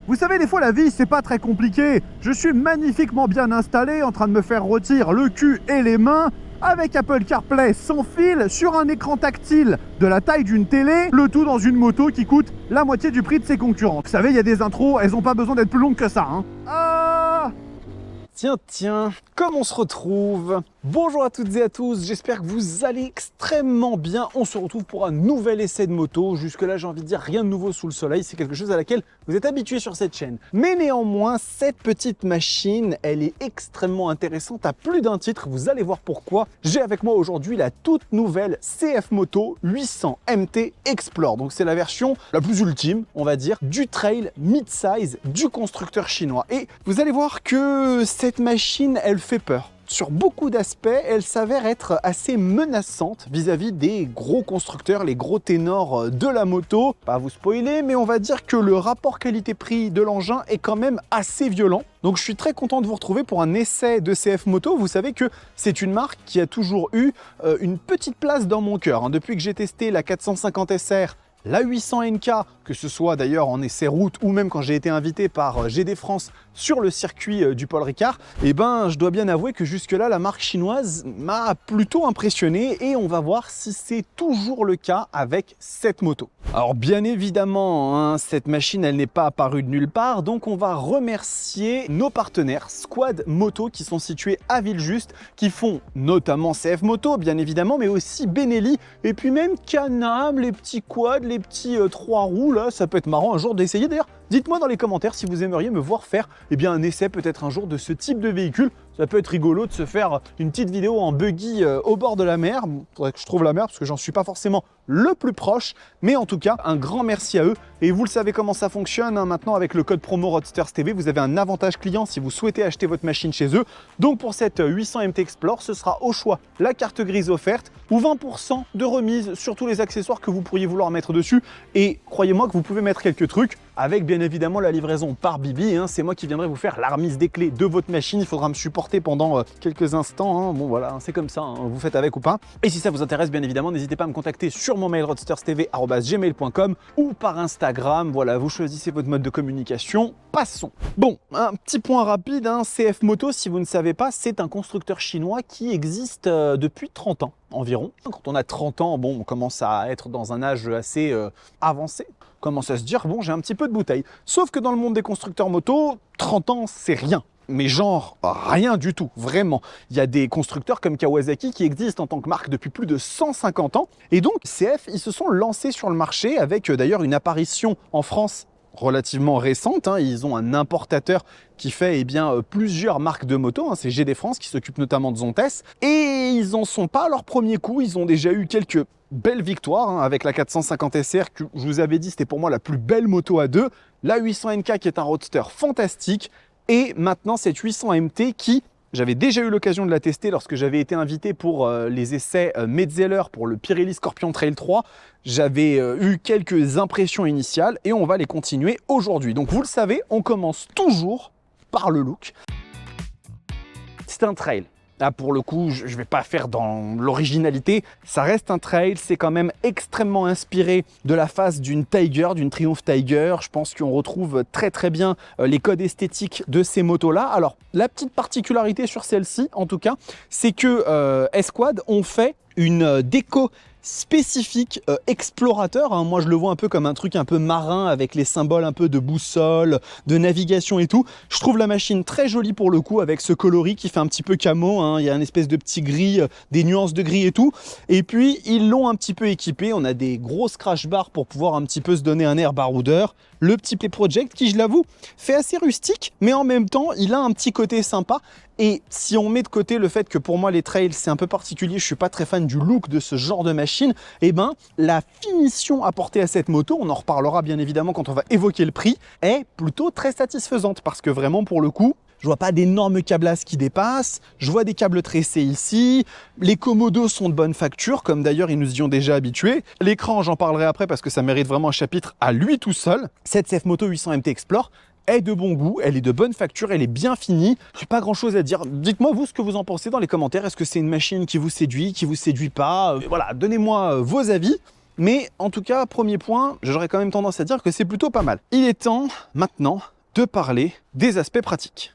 Vous savez, des fois la vie c'est pas très compliqué. Je suis magnifiquement bien installé en train de me faire rôtir le cul et les mains avec Apple CarPlay sans fil sur un écran tactile de la taille d'une télé, le tout dans une moto qui coûte la moitié du prix de ses concurrents. Vous savez, il y a des intros, elles ont pas besoin d'être plus longues que ça, hein. Tiens, comme on se retrouve? Bonjour à toutes et à tous, j'espère que vous allez extrêmement bien. On se retrouve pour un nouvel essai de moto. Jusque-là, j'ai envie de dire rien de nouveau sous le soleil. C'est quelque chose à laquelle vous êtes habitués sur cette chaîne. Mais néanmoins, cette petite machine, elle est extrêmement intéressante à plus d'un titre. Vous allez voir pourquoi. J'ai avec moi aujourd'hui la toute nouvelle CF Moto 800 MT Explore. Donc c'est la version la plus ultime, on va dire, du trail mid-size du constructeur chinois. Et vous allez voir que cette machine, elle fait peur. Sur beaucoup d'aspects, elle s'avère être assez menaçante vis-à-vis des gros constructeurs, les gros ténors de la moto. Pas à vous spoiler, mais on va dire que le rapport qualité-prix de l'engin est quand même assez violent. Donc je suis très content de vous retrouver pour un essai de CF Moto. Vous savez que c'est une marque qui a toujours eu une petite place dans mon cœur. Depuis que j'ai testé la 450 SR, la 800 NK, que ce soit d'ailleurs en essai route ou même quand j'ai été invité par GD France sur le circuit du Paul Ricard, eh ben, je dois bien avouer que jusque-là, la marque chinoise m'a plutôt impressionné et on va voir si c'est toujours le cas avec cette moto. Alors bien évidemment, hein, cette machine, elle n'est pas apparue de nulle part, donc on va remercier nos partenaires Squad Moto qui sont situés à Villejuste, qui font notamment CF Moto, bien évidemment, mais aussi Benelli et puis même Can-Am, les petits quads, les petits 3 roues, là, ça peut être marrant un jour d'essayer. D'ailleurs, dites-moi dans les commentaires si vous aimeriez me voir faire un essai peut-être un jour de ce type de véhicule. Ça peut être rigolo de se faire une petite vidéo en buggy au bord de la mer. Il faudrait que je trouve la mer parce que j'en suis pas forcément le plus proche. Mais en tout cas, un grand merci à eux. Et vous le savez comment ça fonctionne, hein, maintenant avec le code promo RoadstersTV, vous avez un avantage client si vous souhaitez acheter votre machine chez eux. Donc pour cette 800 MT Explore, ce sera au choix la carte grise offerte ou 20% de remise sur tous les accessoires que vous pourriez vouloir mettre dessus. Et croyez-moi que vous pouvez mettre quelques trucs avec bien évidemment la livraison par Bibi. Hein, c'est moi qui viendrai vous faire la remise des clés de votre machine. Il faudra me supporter pendant quelques instants. Hein. Bon voilà, c'est comme ça, hein, vous faites avec ou pas. Et si ça vous intéresse, bien évidemment, n'hésitez pas à me contacter sur mon mail roadsterstv@gmail.com ou par Instagram. Voilà, vous choisissez votre mode de communication. Passons. Bon, un petit point rapide, hein, CF Moto, si vous ne savez pas, c'est un constructeur chinois qui existe depuis 30 ans environ. Quand on a 30 ans, bon, on commence à être dans un âge assez avancé. On commence à se dire, bon, j'ai un petit peu de bouteille. Sauf que dans le monde des constructeurs moto, 30 ans, c'est rien. Mais genre, rien du tout, vraiment. Il y a des constructeurs comme Kawasaki qui existent en tant que marque depuis plus de 150 ans. Et donc, CF, ils se sont lancés sur le marché avec d'ailleurs une apparition en France relativement récente. Hein. Ils ont un importateur qui fait plusieurs marques de motos. Hein. C'est GD France qui s'occupe notamment de Zontes. Et ils n'en sont pas à leur premier coup. Ils ont déjà eu quelques belles victoires, hein, avec la 450 SR que je vous avais dit c'était pour moi la plus belle moto à deux. La 800 NK qui est un roadster fantastique. Et maintenant cette 800 MT qui, j'avais déjà eu l'occasion de la tester lorsque j'avais été invité pour les essais Metzeler pour le Pirelli Scorpion Trail 3. J'avais eu quelques impressions initiales et on va les continuer aujourd'hui. Donc vous le savez, on commence toujours par le look. C'est un trail. Là, pour le coup, je ne vais pas faire dans l'originalité. Ça reste un trail, c'est quand même extrêmement inspiré de la face d'une Tiger, d'une Triumph Tiger. Je pense qu'on retrouve très très bien les codes esthétiques de ces motos-là. Alors, la petite particularité sur celle-ci, en tout cas, c'est que S-Quad ont fait une déco spécifique explorateur, hein. Moi je le vois un peu comme un truc un peu marin avec les symboles un peu de boussole, de navigation et tout. Je trouve la machine très jolie pour le coup avec ce coloris qui fait un petit peu camo, hein. Il y a une espèce de petit gris, des nuances de gris et tout. Et puis ils l'ont un petit peu équipé, on a des grosses crash bars pour pouvoir un petit peu se donner un air baroudeur. Le petit Play Project qui, je l'avoue, fait assez rustique, mais en même temps il a un petit côté sympa. Et si on met de côté le fait que pour moi les trails c'est un peu particulier, je suis pas très fan du look de ce genre de machine, et ben la finition apportée à cette moto, on en reparlera bien évidemment quand on va évoquer le prix, est plutôt très satisfaisante parce que vraiment pour le coup, je vois pas d'énormes câblasses qui dépassent, je vois des câbles tressés ici, les commodos sont de bonne facture, comme d'ailleurs ils nous y ont déjà habitués. L'écran, j'en parlerai après parce que ça mérite vraiment un chapitre à lui tout seul. Cette CF Moto 800 MT Explore est de bon goût, elle est de bonne facture, elle est bien finie. J'ai pas grand chose à dire. Dites-moi vous ce que vous en pensez dans les commentaires. Est-ce que c'est une machine qui vous séduit pas? Voilà, donnez-moi vos avis. Mais en tout cas, premier point, j'aurais quand même tendance à dire que c'est plutôt pas mal. Il est temps maintenant de parler des aspects pratiques.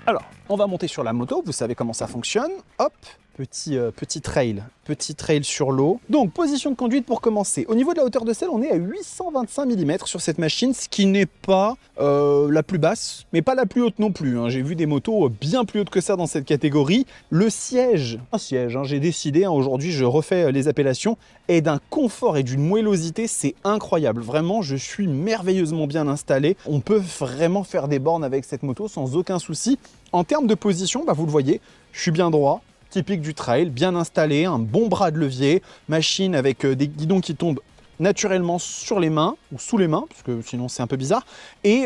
Alors, on va monter sur la moto, vous savez comment ça fonctionne. Hop, petit trail sur l'eau. Donc, position de conduite pour commencer. Au niveau de la hauteur de selle, on est à 825 mm sur cette machine, ce qui n'est pas la plus basse, mais pas la plus haute non plus. Hein. J'ai vu des motos bien plus hautes que ça dans cette catégorie. Le siège, j'ai décidé, aujourd'hui je refais les appellations, est d'un confort et d'une moellosité, c'est incroyable. Vraiment, je suis merveilleusement bien installé. On peut vraiment faire des bornes avec cette moto sans aucun souci. En termes de position, vous le voyez, je suis bien droit. Typique du trail, bien installé, un bon bras de levier, machine avec des guidons qui tombent naturellement sur les mains ou sous les mains, parce que sinon c'est un peu bizarre, et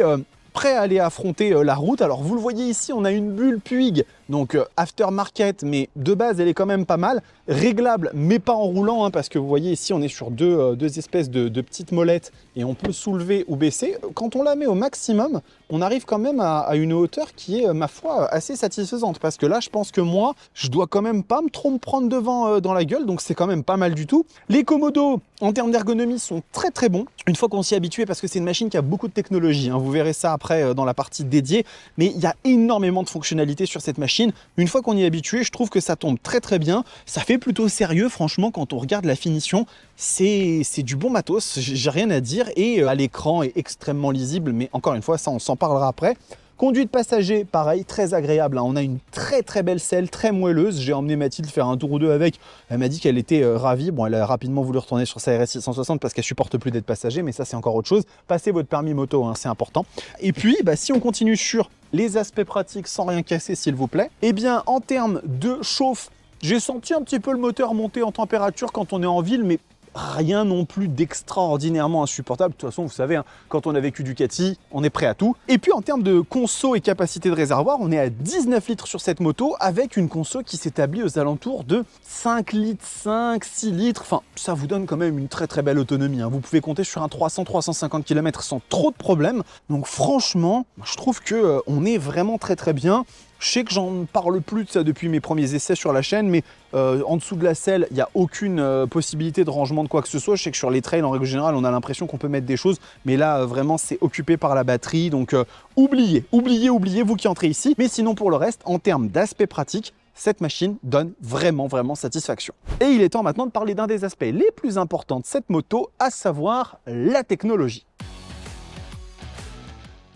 prêt à aller affronter la route. Alors vous le voyez ici, on a une bulle Puig, donc aftermarket, mais de base elle est quand même pas mal, réglable mais pas en roulant, hein, parce que vous voyez ici on est sur deux espèces de petites molettes et on peut soulever ou baisser. Quand on la met au maximum, on arrive quand même à une hauteur qui est, ma foi, assez satisfaisante, parce que là je pense que moi, je dois quand même pas trop me prendre devant dans la gueule, donc c'est quand même pas mal du tout. Les commodos, en termes d'ergonomie, sont très très bons, une fois qu'on s'y est habitué, parce que c'est une machine qui a beaucoup de technologie, hein. Vous verrez ça après dans la partie dédiée, mais il y a énormément de fonctionnalités sur cette machine. Une fois qu'on y est habitué, je trouve que ça tombe très très bien, ça fait plutôt sérieux, franchement, quand on regarde la finition, c'est du bon matos, j'ai rien à dire, et à l'écran est extrêmement lisible, mais encore une fois, ça on s'en parlera après. Conduite passager, pareil, très agréable, hein. On a une très très belle selle, très moelleuse. J'ai emmené Mathilde faire un tour ou deux avec. Elle m'a dit qu'elle était ravie. Bon, elle a rapidement voulu retourner sur sa RS 660 parce qu'elle supporte plus d'être passager, mais ça c'est encore autre chose. Passez votre permis moto, hein, c'est important. Et puis, si on continue sur les aspects pratiques sans rien casser, s'il vous plaît, eh bien, en termes de chauffe, j'ai senti un petit peu le moteur monter en température quand on est en ville, mais rien non plus d'extraordinairement insupportable. De toute façon, vous savez, hein, quand on a vécu Ducati, on est prêt à tout. Et puis en termes de conso et capacité de réservoir, on est à 19 litres sur cette moto, avec une conso qui s'établit aux alentours de 5 litres, 5, 6 litres. Enfin, ça vous donne quand même une très très belle autonomie, hein. Vous pouvez compter sur un 300-350 km sans trop de problèmes. Donc franchement, je trouve que on est vraiment très très bien. Je sais que j'en parle plus de ça depuis mes premiers essais sur la chaîne, mais en dessous de la selle, il n'y a aucune possibilité de rangement de quoi que ce soit. Je sais que sur les trails, en règle générale, on a l'impression qu'on peut mettre des choses, mais là, vraiment, c'est occupé par la batterie. Donc, oubliez, vous qui entrez ici. Mais sinon, pour le reste, en termes d'aspect pratique, cette machine donne vraiment satisfaction. Et il est temps maintenant de parler d'un des aspects les plus importants de cette moto, à savoir la technologie.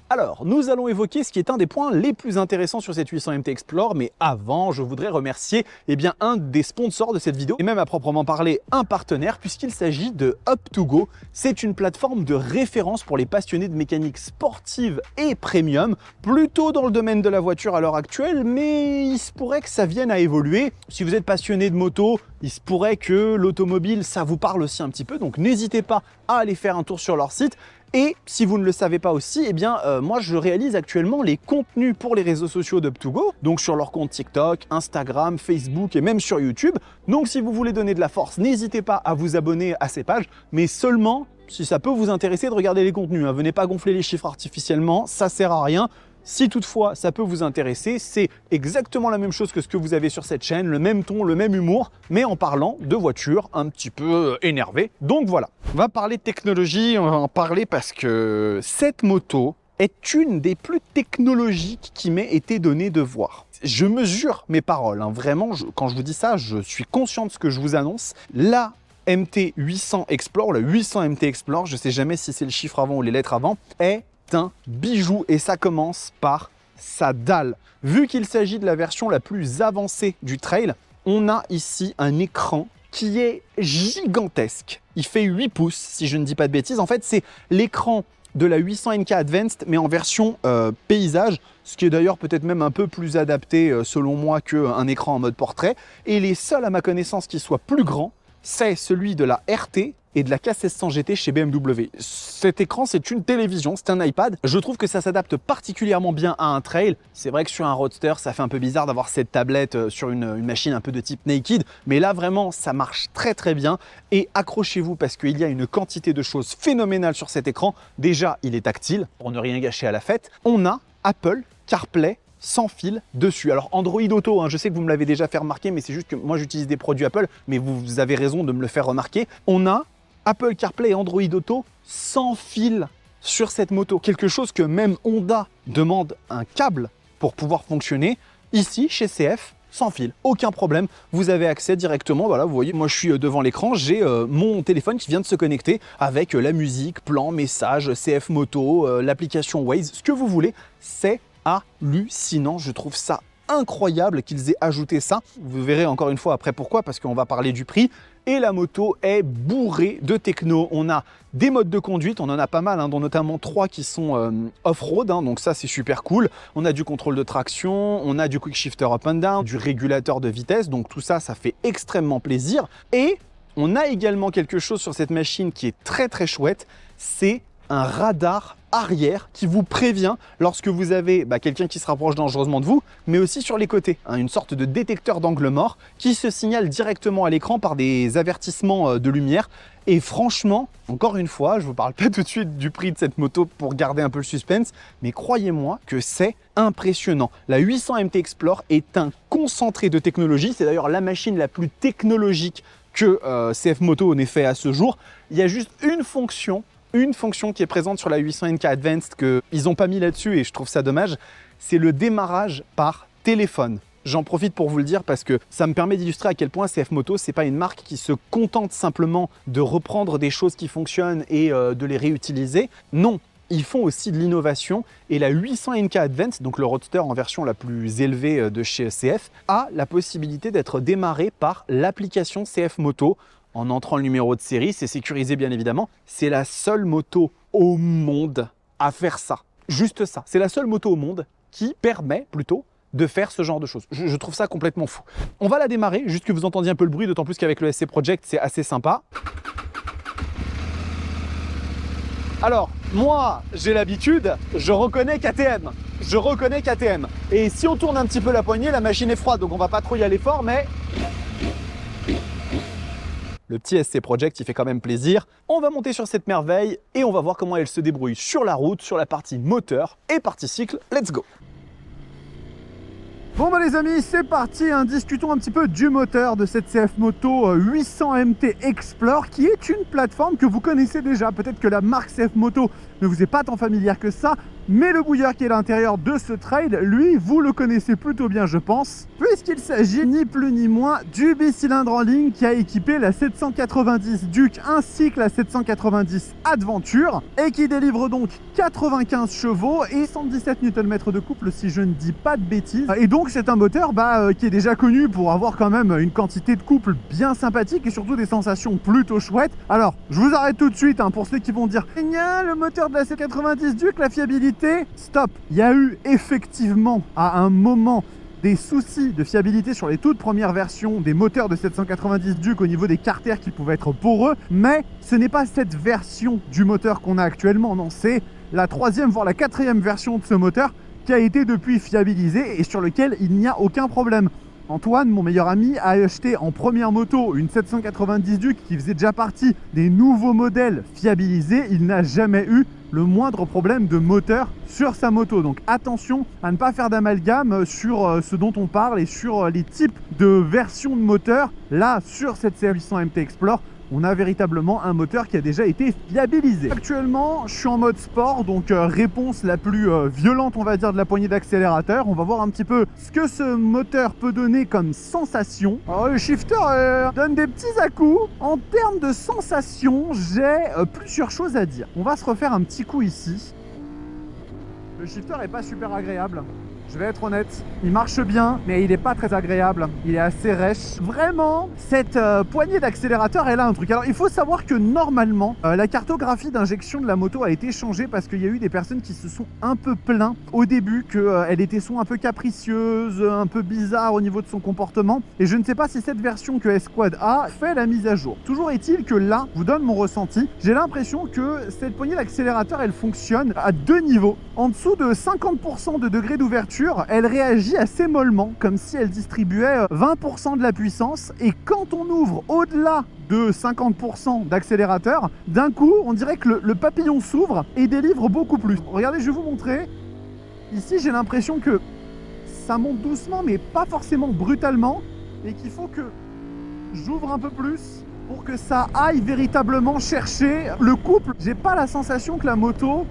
Alors, nous allons évoquer ce qui est un des points les plus intéressants sur cette 800 MT Explore, mais avant, je voudrais remercier un des sponsors de cette vidéo, et même à proprement parler un partenaire, puisqu'il s'agit de Up2Go. C'est une plateforme de référence pour les passionnés de mécanique sportive et premium, plutôt dans le domaine de la voiture à l'heure actuelle, mais il se pourrait que ça vienne à évoluer. Si vous êtes passionné de moto, il se pourrait que l'automobile, ça vous parle aussi un petit peu, donc n'hésitez pas à aller faire un tour sur leur site. Et si vous ne le savez pas aussi, moi je réalise actuellement les contenus pour les réseaux sociaux d'Up2Go, donc sur leur compte TikTok, Instagram, Facebook et même sur YouTube. Donc si vous voulez donner de la force, n'hésitez pas à vous abonner à ces pages, mais seulement si ça peut vous intéresser de regarder les contenus, hein. Venez pas gonfler les chiffres artificiellement, ça sert à rien. Si toutefois ça peut vous intéresser, c'est exactement la même chose que ce que vous avez sur cette chaîne, le même ton, le même humour, mais en parlant de voitures un petit peu énervées. Donc voilà, on va parler de technologie, on va en parler parce que cette moto est une des plus technologiques qui m'ait été donné de voir. Je mesure mes paroles, hein. Vraiment, quand je vous dis ça, je suis conscient de ce que je vous annonce. La MT 800 Explore, le 800 MT Explore, je ne sais jamais si c'est le chiffre avant ou les lettres avant, est un bijou, et ça commence par sa dalle. Vu qu'il s'agit de la version la plus avancée du trail, on a ici un écran qui est gigantesque. Il fait 8 pouces, si je ne dis pas de bêtises. En fait, c'est l'écran de la 800 NK Advanced, mais en version paysage, ce qui est d'ailleurs peut-être même un peu plus adapté, selon moi, qu'un écran en mode portrait. Et les seuls, à ma connaissance, qui soient plus grands, c'est celui de la RT et de la K1600 GT chez BMW. Cet écran, c'est une télévision, c'est un iPad. Je trouve que ça s'adapte particulièrement bien à un trail. C'est vrai que sur un roadster, ça fait un peu bizarre d'avoir cette tablette sur une machine un peu de type naked, mais là vraiment, ça marche très très bien. Et accrochez-vous parce qu'il y a une quantité de choses phénoménales sur cet écran. Déjà, il est tactile, pour ne rien gâcher à la fête. On a Apple CarPlay sans fil dessus. Alors Android Auto, hein, je sais que vous me l'avez déjà fait remarquer, mais c'est juste que moi j'utilise des produits Apple, mais vous avez raison de me le faire remarquer. On a Apple CarPlay et Android Auto sans fil sur cette moto. Quelque chose que même Honda demande un câble pour pouvoir fonctionner. Ici, chez CF, sans fil, aucun problème, vous avez accès directement, voilà, vous voyez, moi je suis devant l'écran, j'ai mon téléphone qui vient de se connecter avec la musique, plan, message, CF Moto, l'application Waze, ce que vous voulez, c'est hallucinant, je trouve ça incroyable qu'ils aient ajouté ça. Vous verrez encore une fois après pourquoi, parce qu'on va parler du prix. Et la moto est bourrée de techno. On a des modes de conduite, on en a pas mal, dont notamment 3 qui sont off-road, donc ça c'est super cool. On a du contrôle de traction, on a du quick shifter up and down, du régulateur de vitesse, donc tout ça, ça fait extrêmement plaisir. Et on a également quelque chose sur cette machine qui est très très chouette, c'est un radar arrière qui vous prévient lorsque vous avez quelqu'un qui se rapproche dangereusement de vous, mais aussi sur les côtés, une sorte de détecteur d'angle mort qui se signale directement à l'écran par des avertissements de lumière. Et franchement, encore une fois, je ne vous parle pas tout de suite du prix de cette moto pour garder un peu le suspense, mais croyez-moi que c'est impressionnant. La 800 MT Explore est un concentré de technologie, c'est d'ailleurs la machine la plus technologique que CF Moto en ait fait à ce jour. Il y a juste une fonction qui est présente sur la 800 NK Advanced qu'ils n'ont pas mis là-dessus et je trouve ça dommage, c'est le démarrage par téléphone. J'en profite pour vous le dire parce que ça me permet d'illustrer à quel point CF Moto, c'est pas une marque qui se contente simplement de reprendre des choses qui fonctionnent et de les réutiliser. Non, ils font aussi de l'innovation et la 800 NK Advanced, donc le roadster en version la plus élevée de chez CF, a la possibilité d'être démarré par l'application CF Moto. En entrant le numéro de série, c'est sécurisé bien évidemment. C'est la seule moto au monde à faire ça. Juste ça. C'est la seule moto au monde qui permet plutôt de faire ce genre de choses. Je trouve ça complètement fou. On va la démarrer, juste que vous entendiez un peu le bruit, d'autant plus qu'avec le SC Project, c'est assez sympa. Alors, moi, j'ai l'habitude, je reconnais KTM. Et si on tourne un petit peu la poignée, la machine est froide, donc on va pas trop y aller fort, mais... Le petit SC Project, il fait quand même plaisir. On va monter sur cette merveille et on va voir comment elle se débrouille sur la route, sur la partie moteur et partie cycle. Let's go! Bon les amis, c'est parti, discutons un petit peu du moteur de cette CF Moto 800 MT Explore qui est une plateforme que vous connaissez déjà. Peut-être que la marque CF Moto ne vous est pas tant familière que ça, mais le bouilleur qui est à l'intérieur de ce trail, lui, vous le connaissez plutôt bien je pense, puisqu'il s'agit ni plus ni moins du bicylindre en ligne qui a équipé la 790 Duke ainsi que la 790 Adventure et qui délivre donc 95 chevaux et 117 Nm de couple si je ne dis pas de bêtises. Et donc c'est un moteur qui est déjà connu pour avoir quand même une quantité de couple bien sympathique et surtout des sensations plutôt chouettes. Alors je vous arrête tout de suite pour ceux qui vont dire le moteur de la 790 Duke, la fiabilité, stop. Il y a eu effectivement à un moment des soucis de fiabilité sur les toutes premières versions des moteurs de 790 Duke au niveau des carters qui pouvaient être poreux, mais ce n'est pas cette version du moteur qu'on a actuellement, non, c'est la 3e voire la 4e version de ce moteur qui a été depuis fiabilisé et sur lequel il n'y a aucun problème. Antoine, mon meilleur ami, a acheté en première moto une 790 Duke qui faisait déjà partie des nouveaux modèles fiabilisés. Il n'a jamais eu le moindre problème de moteur sur sa moto. Donc attention à ne pas faire d'amalgame sur ce dont on parle et sur les types de versions de moteur. Là, sur cette CF800 MT Explore, on a véritablement un moteur qui a déjà été fiabilisé. Actuellement, je suis en mode sport, donc réponse la plus violente, on va dire, de la poignée d'accélérateur. On va voir un petit peu ce que ce moteur peut donner comme sensation. Alors, le shifter donne des petits à-coups. En termes de sensation, j'ai plusieurs choses à dire. On va se refaire un petit coup ici. Le shifter est pas super agréable. Je vais être honnête, il marche bien, mais il n'est pas très agréable. Il est assez rêche. Vraiment, cette poignée d'accélérateur, elle a un truc. Alors, il faut savoir que normalement, la cartographie d'injection de la moto a été changée parce qu'il y a eu des personnes qui se sont un peu plaints au début qu'elle était un peu capricieuse, un peu bizarre au niveau de son comportement. Et je ne sais pas si cette version que S-Quad a fait la mise à jour. Toujours est-il que là, je vous donne mon ressenti. J'ai l'impression que cette poignée d'accélérateur, elle fonctionne à 2 niveaux. En dessous de 50% de degré d'ouverture, elle réagit assez mollement, comme si elle distribuait 20% de la puissance. Et quand on ouvre au-delà de 50% d'accélérateur, d'un coup, on dirait que le papillon s'ouvre et délivre beaucoup plus. Regardez, je vais vous montrer. Ici, j'ai l'impression que ça monte doucement, mais pas forcément brutalement, et qu'il faut que j'ouvre un peu plus pour que ça aille véritablement chercher le couple. J'ai pas la sensation que la moto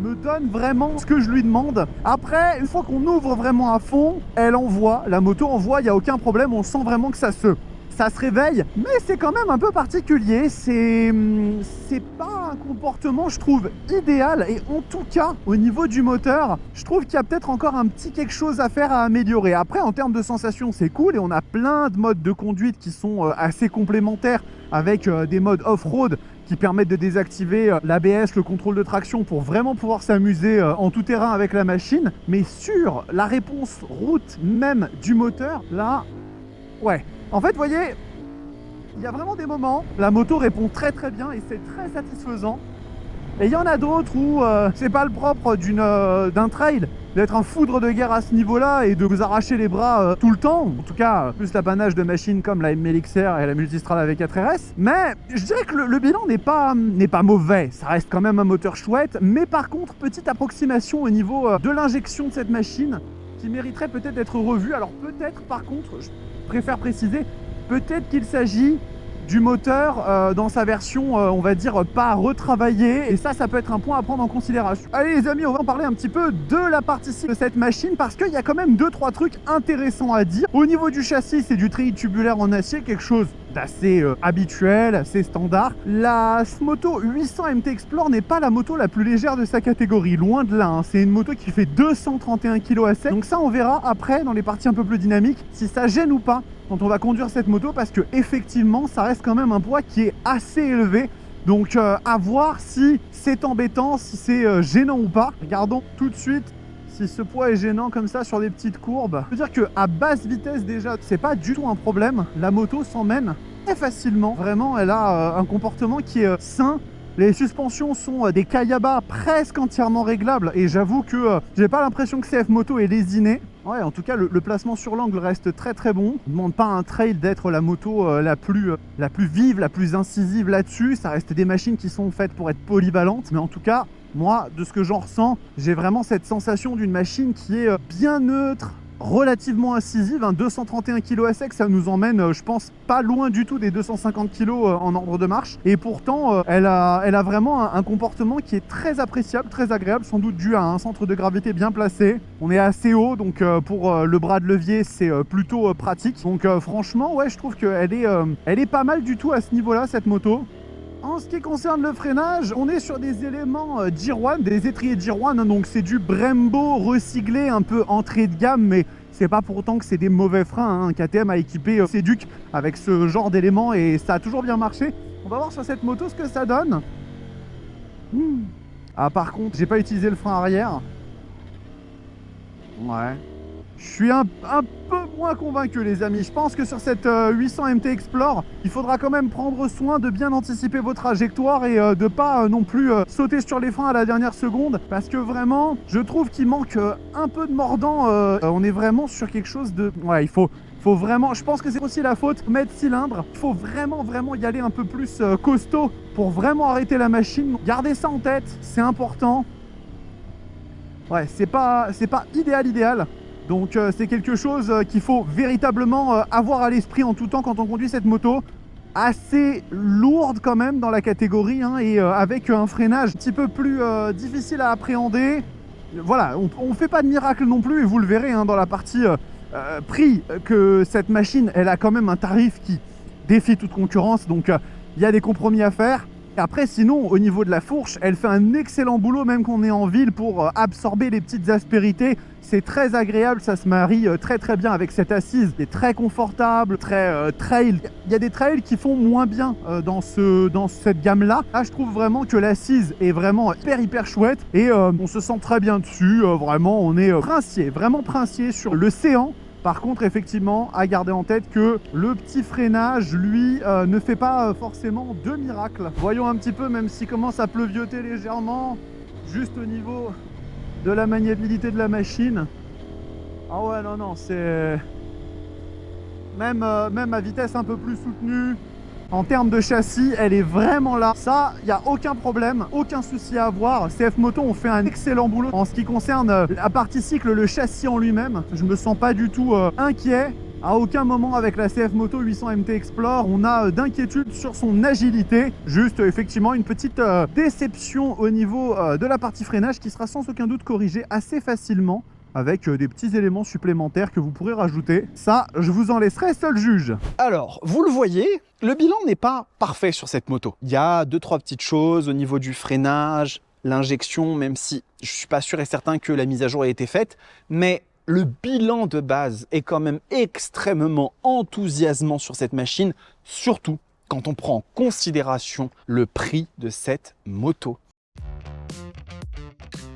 me donne vraiment ce que je lui demande. Après, une fois qu'on ouvre vraiment à fond, elle envoie, la moto envoie, il n'y a aucun problème, on sent vraiment que ça se réveille, mais c'est quand même un peu particulier, c'est pas un comportement, je trouve, idéal, et en tout cas, au niveau du moteur, je trouve qu'il y a peut-être encore un petit quelque chose à faire, à améliorer. Après, en termes de sensations, c'est cool, et on a plein de modes de conduite qui sont assez complémentaires, avec des modes off-road qui permettent de désactiver l'ABS, le contrôle de traction, pour vraiment pouvoir s'amuser en tout terrain avec la machine. Mais sur la réponse route même du moteur, là, ouais. En fait, vous voyez, il y a vraiment des moments, la moto répond très très bien et c'est très satisfaisant. Et il y en a d'autres où c'est pas le propre d'un trail d'être un foudre de guerre à ce niveau-là et de vous arracher les bras tout le temps. En tout cas, plus l'apanage de machines comme la MLXR et la Multistrada V4RS. Mais je dirais que le bilan n'est pas mauvais. Ça reste quand même un moteur chouette. Mais par contre, petite approximation au niveau de l'injection de cette machine qui mériterait peut-être d'être revue. Alors peut-être, par contre, je préfère préciser, peut-être qu'il s'agit du moteur dans sa version, on va dire, pas retravaillée. Et ça peut être un point à prendre en considération. Allez les amis, on va en parler un petit peu de la partie de cette machine parce qu'il y a quand même 2-3 trucs intéressants à dire. Au niveau du châssis, c'est du treillis tubulaire en acier, quelque chose d'assez habituel, assez standard. La moto 800 MT Explore n'est pas la moto la plus légère de sa catégorie, loin de là, hein. C'est une moto qui fait 231 kg à sec. Donc ça, on verra après dans les parties un peu plus dynamiques si ça gêne ou pas quand on va conduire cette moto, parce que effectivement ça reste quand même un poids qui est assez élevé. Donc à voir si c'est embêtant, si c'est gênant ou pas. Regardons tout de suite si ce poids est gênant comme ça sur des petites courbes. Je veux dire qu'à basse vitesse déjà, c'est pas du tout un problème. La moto s'emmène très facilement. Vraiment, elle a un comportement qui est sain. Les suspensions sont des Kayaba presque entièrement réglables et j'avoue que j'ai pas l'impression que CF Moto est lésiné. Ouais, en tout cas, le placement sur l'angle reste très très bon. On ne demande pas à un trail d'être la moto la plus vive, la plus incisive là-dessus. Ça reste des machines qui sont faites pour être polyvalentes. Mais en tout cas, moi, de ce que j'en ressens, j'ai vraiment cette sensation d'une machine qui est bien neutre, relativement incisive, 231 kg à sec, ça nous emmène, je pense, pas loin du tout des 250 kg en ordre de marche. Et pourtant, elle a vraiment un comportement qui est très appréciable, très agréable, sans doute dû à un centre de gravité bien placé. On est assez haut, donc pour le bras de levier, c'est plutôt pratique. Donc franchement, ouais, je trouve qu'elle est pas mal du tout à ce niveau-là, cette moto. En ce qui concerne le freinage, on est sur des éléments Gir-One, des étriers Gir-One, hein, donc c'est du Brembo recyclé, un peu entrée de gamme, mais c'est pas pour autant que c'est des mauvais freins, hein. KTM a équipé ses Ducs avec ce genre d'éléments et ça a toujours bien marché. On va voir sur cette moto ce que ça donne. Ah, par contre, j'ai pas utilisé le frein arrière. Ouais. Je suis un peu moins convaincu les amis. Je pense que sur cette 800 MT Explore, il faudra quand même prendre soin de bien anticiper vos trajectoires et de pas non plus sauter sur les freins à la dernière seconde. Parce que vraiment, je trouve qu'il manque un peu de mordant. On est vraiment sur quelque chose de... Ouais, il faut vraiment... Je pense que c'est aussi la faute de mettre cylindre. Il faut vraiment y aller un peu plus costaud pour vraiment arrêter la machine. Gardez ça en tête, c'est important. Ouais, c'est pas idéal. Donc c'est quelque chose qu'il faut véritablement avoir à l'esprit en tout temps quand on conduit cette moto. Assez lourde quand même dans la catégorie, hein, et avec un freinage un petit peu plus difficile à appréhender. Voilà, on ne fait pas de miracle non plus et vous le verrez, hein, dans la partie prix, que cette machine, elle a quand même un tarif qui défie toute concurrence. Donc il y a des compromis à faire. Après, sinon, au niveau de la fourche, elle fait un excellent boulot, même qu'on est en ville, pour absorber les petites aspérités. C'est très agréable, ça se marie très bien avec cette assise. C'est très confortable, très trail. Il y a des trails qui font moins bien dans cette gamme-là. Là, je trouve vraiment que l'assise est vraiment hyper chouette. Et on se sent très bien dessus. Vraiment, on est vraiment princier sur le séant. Par contre, effectivement, à garder en tête que le petit freinage, lui, ne fait pas forcément de miracle. Voyons un petit peu, même s'il commence à pleuvioter légèrement, juste au niveau de la maniabilité de la machine. Ah ouais, non, c'est... Même à vitesse un peu plus soutenue, en termes de châssis, elle est vraiment là. Ça, il n'y a aucun problème, aucun souci à avoir. CF Moto ont fait un excellent boulot en ce qui concerne la partie cycle, le châssis en lui-même. Je me sens pas du tout inquiet. À aucun moment avec la CF Moto 800 MT Explore, on a d'inquiétude sur son agilité. Juste effectivement une petite déception au niveau de la partie freinage qui sera sans aucun doute corrigée assez facilement avec des petits éléments supplémentaires que vous pourrez rajouter. Ça, je vous en laisserai seul juge. Alors, vous le voyez, le bilan n'est pas parfait sur cette moto. Il y a 2-3 petites choses au niveau du freinage, l'injection, même si je ne suis pas sûr et certain que la mise à jour ait été faite, mais le bilan de base est quand même extrêmement enthousiasmant sur cette machine, surtout quand on prend en considération le prix de cette moto.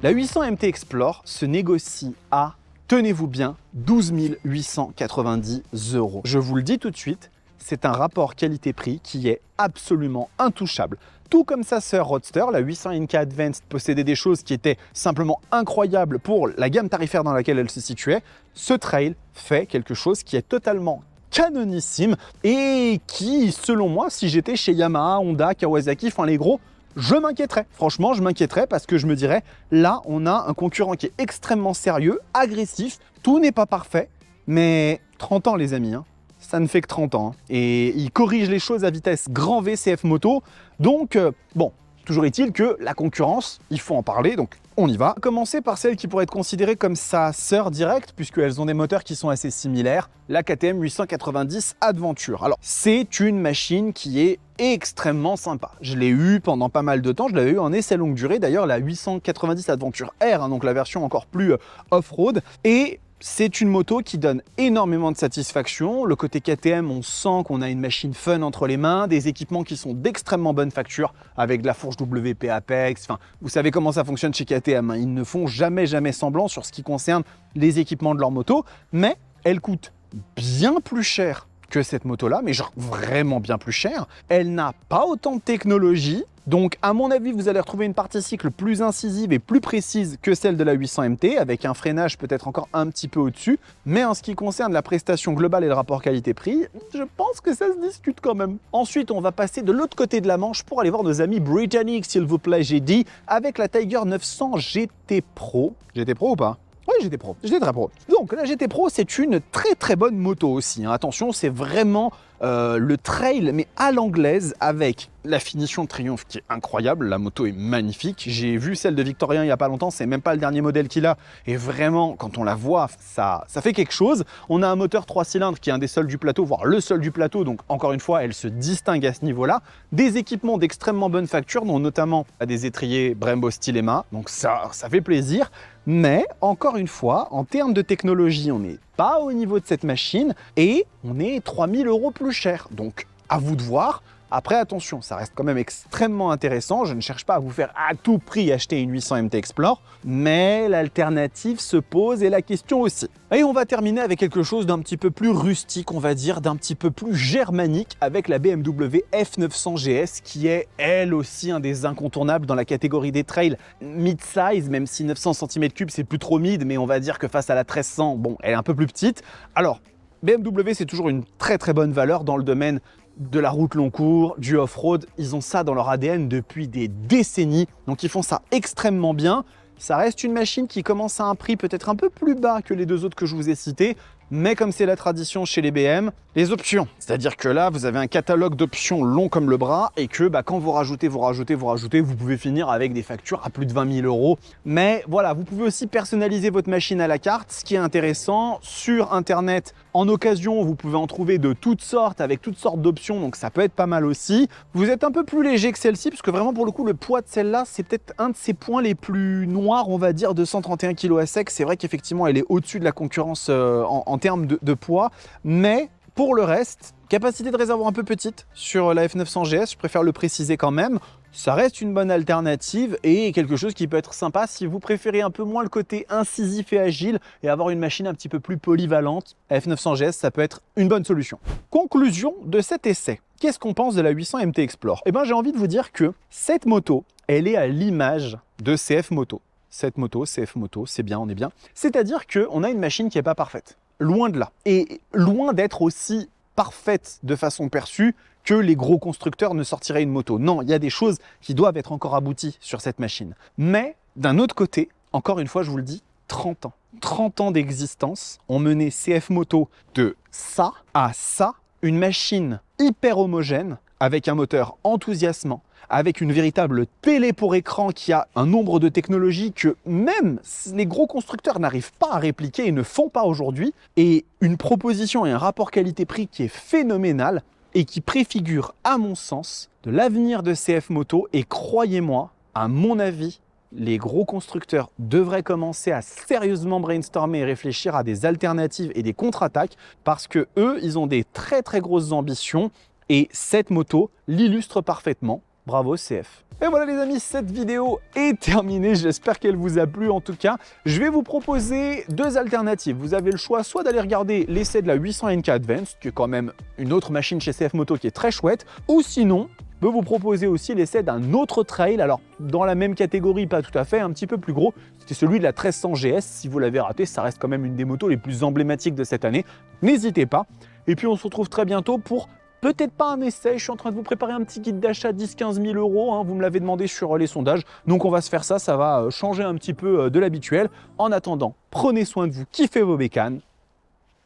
La 800 MT Explore se négocie à, tenez-vous bien, 12 890 €. Je vous le dis tout de suite, c'est un rapport qualité-prix qui est absolument intouchable. Tout comme sa sœur Roadster, la 800 NK Advanced possédait des choses qui étaient simplement incroyables pour la gamme tarifaire dans laquelle elle se situait. Ce trail fait quelque chose qui est totalement canonissime et qui, selon moi, si j'étais chez Yamaha, Honda, Kawasaki, enfin les gros, je m'inquiéterais. Franchement, je m'inquiéterais parce que je me dirais, là, on a un concurrent qui est extrêmement sérieux, agressif, tout n'est pas parfait, mais 30 ans les amis, hein. Ça ne fait que 30 ans. Hein. Et il corrige les choses à vitesse grand V CF Moto. Donc, bon, toujours est-il que la concurrence, il faut en parler, donc on y va. Commencer par celle qui pourrait être considérée comme sa sœur directe, puisqu'elles ont des moteurs qui sont assez similaires, la KTM 890 Adventure. Alors, c'est une machine qui est extrêmement sympa. Je l'ai eu pendant pas mal de temps, je l'avais eu en essai longue durée, d'ailleurs la 890 Adventure R, hein, donc la version encore plus off-road, et c'est une moto qui donne énormément de satisfaction. Le côté KTM, on sent qu'on a une machine fun entre les mains, des équipements qui sont d'extrêmement bonne facture avec de la fourche WP Apex. Enfin, vous savez comment ça fonctionne chez KTM. Hein. Ils ne font jamais semblant sur ce qui concerne les équipements de leur moto, mais elle coûte bien plus cher que cette moto-là, mais genre vraiment bien plus cher. Elle n'a pas autant de technologie. Donc, à mon avis, vous allez retrouver une partie cycle plus incisive et plus précise que celle de la 800 MT, avec un freinage peut-être encore un petit peu au-dessus. Mais en ce qui concerne la prestation globale et le rapport qualité-prix, je pense que ça se discute quand même. Ensuite, on va passer de l'autre côté de la Manche pour aller voir nos amis britanniques, s'il vous plaît, j'ai dit, avec la Tiger 900 GT Pro. GT Pro ou pas ? Oui, GT Pro, GT très Pro. Donc la GT Pro, c'est une très bonne moto aussi. Hein. Attention, c'est vraiment le trail, mais à l'anglaise, avec la finition de triomphe qui est incroyable. La moto est magnifique. J'ai vu celle de Victorien il n'y a pas longtemps, c'est même pas le dernier modèle qu'il a. Et vraiment, quand on la voit, ça fait quelque chose. On a un moteur 3 cylindres qui est un des seuls du plateau, voire le seul du plateau. Donc encore une fois, elle se distingue à ce niveau-là. Des équipements d'extrêmement bonne facture, dont notamment des étriers Brembo Stilema. Donc ça fait plaisir. Mais, encore une fois, en termes de technologie, on n'est pas au niveau de cette machine et on est 3000 € plus cher. Donc, à vous de voir. Après, attention, ça reste quand même extrêmement intéressant. Je ne cherche pas à vous faire à tout prix acheter une 800 MT Explore, mais l'alternative se pose et la question aussi. Et on va terminer avec quelque chose d'un petit peu plus rustique, on va dire, d'un petit peu plus germanique, avec la BMW F900 GS, qui est elle aussi un des incontournables dans la catégorie des trails mid-size, même si 900 cm3 c'est plus trop mid, mais on va dire que face à la 1300, bon, elle est un peu plus petite. Alors, BMW, c'est toujours une très bonne valeur dans le domaine de la route long cours, du off-road. Ils ont ça dans leur ADN depuis des décennies, donc ils font ça extrêmement bien. Ça reste une machine qui commence à un prix peut-être un peu plus bas que les deux autres que je vous ai cités, mais comme c'est la tradition chez les BM, les options. C'est-à-dire que là, vous avez un catalogue d'options long comme le bras et que quand vous rajoutez, vous pouvez finir avec des factures à plus de 20 000 €. Mais voilà, vous pouvez aussi personnaliser votre machine à la carte. Ce qui est intéressant, sur Internet, en occasion, vous pouvez en trouver de toutes sortes, avec toutes sortes d'options, donc ça peut être pas mal aussi. Vous êtes un peu plus léger que celle-ci, parce que vraiment, pour le coup, le poids de celle-là, c'est peut-être un de ses points les plus noirs, on va dire, de 131 kg à sec. C'est vrai qu'effectivement, elle est au-dessus de la concurrence en termes de poids, mais pour le reste, capacité de réservoir un peu petite sur la F900 GS, je préfère le préciser quand même. Ça reste une bonne alternative et quelque chose qui peut être sympa si vous préférez un peu moins le côté incisif et agile et avoir une machine un petit peu plus polyvalente. La F900 GS, ça peut être une bonne solution. Conclusion de cet essai. Qu'est-ce qu'on pense de la 800 MT Explore? Eh bien, j'ai envie de vous dire que cette moto, elle est à l'image de CF Moto. Cette moto, CF Moto, c'est bien, on est bien. C'est-à-dire qu'on a une machine qui n'est pas parfaite. Loin de là. Et loin d'être aussi parfaite de façon perçue que les gros constructeurs ne sortiraient une moto. Non, il y a des choses qui doivent être encore abouties sur cette machine. Mais d'un autre côté, encore une fois, je vous le dis, 30 ans. 30 ans d'existence ont mené CF Moto de ça à ça, une machine hyper homogène, avec un moteur enthousiasmant, avec une véritable télé pour écran qui a un nombre de technologies que même les gros constructeurs n'arrivent pas à répliquer et ne font pas aujourd'hui, et une proposition et un rapport qualité-prix qui est phénoménal et qui préfigure, à mon sens, de l'avenir de CF Moto. Et croyez-moi, à mon avis, les gros constructeurs devraient commencer à sérieusement brainstormer et réfléchir à des alternatives et des contre-attaques parce que eux, ils ont des très très grosses ambitions et cette moto l'illustre parfaitement. Bravo CF. Et voilà les amis, cette vidéo est terminée. J'espère qu'elle vous a plu. En tout cas, je vais vous proposer deux alternatives. Vous avez le choix soit d'aller regarder l'essai de la 800 NK Advance, qui est quand même une autre machine chez CF Moto qui est très chouette, ou sinon, je peux vous proposer aussi l'essai d'un autre trail. Alors, dans la même catégorie, pas tout à fait, un petit peu plus gros. C'était celui de la 1300 GS. Si vous l'avez raté, ça reste quand même une des motos les plus emblématiques de cette année. N'hésitez pas. Et puis, on se retrouve très bientôt pour peut-être pas un essai, je suis en train de vous préparer un petit guide d'achat 10-15 000 €, hein, vous me l'avez demandé sur les sondages, donc on va se faire ça, ça va changer un petit peu de l'habituel. En attendant, prenez soin de vous, kiffez vos bécanes,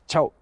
ciao.